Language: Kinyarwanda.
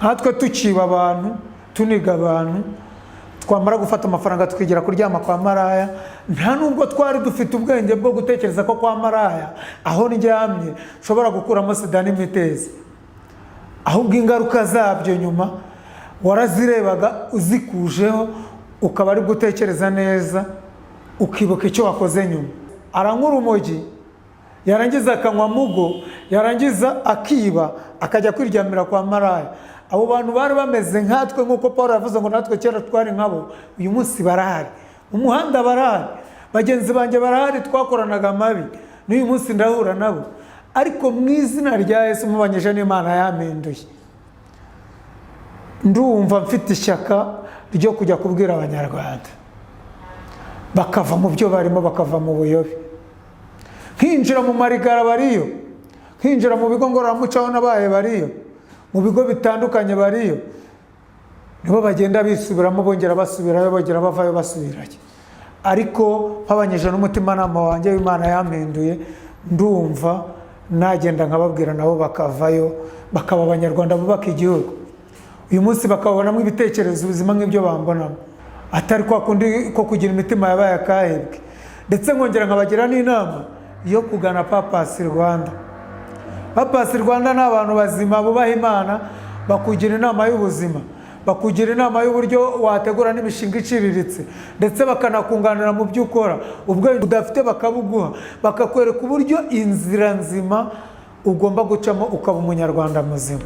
nkatwe tukiba abantu tuniga abantu twamara gufata amafaranga tukigira kuryama kwa maraya nta nubwo twari dufite ubwenge bwo gutekereza ko kwa maraya aho ndyamye ushobora gukuramo sida n'imitezi, ahubwo ingaruka zabyo nyuma warazirebaga uzikujeho ukaba ari gutekereza neza ukibuka icyo wakoze nyuma. Aranywa urumogi yarangiza akanywa mugo yarangiza akiba akajya kwiryamira kwa maraya. Abo bantu bari bameze nkatwe nk'uko Paul yavuze ngo natwe kera twari nkabo, uyu munsi barahari, umuhanda barahari, bagenzi banjye barahari twakoranaga amabi, n'uyu munsi ndahura nabo, ariko mu izina rya Yesu mubanyije n'Imana yampinduye. Ndumva mfite ishyaka ryo kujya kubwira abanyarwanda bakava mu byo barimo, bakava mu buyobe. Nkinjira mu marigara bariyo, nkinjira mu bigo ngororamuco n'abaye bariyo, mu bigo bitandukanye bariyo, nibo bagenda bisubiramo bongera basubirayo, bongera bavayo basubirayo. Ariko mpabanyije n'umutimanama wanjye w'Imana yampinduye, ndumva nagenda nkababwira nabo bakavayo, bakaba abanyarwanda bubaka igihugu. Uyu munsi bakabonamo ibitekerezo ubuzima nk'ibyo bambonamo, atari kwa kundi ko kugira imitima yabaye akahebwe. Ndetse nkongera nkabagira n'inama yo kugana Papasi Rwanda. Papasi Rwanda ni abantu bazima bubaha Imana, bakugira inama y'ubuzima, bakugira inama y'uburyo wategura n'imishinga iciriritse, ndetse bakanakunganira mu byo ukora. Ubwenge udafite bakabuguha, bakakwereka uburyo inzira nzima ugomba gucamo ukaba umunyarwanda muzima.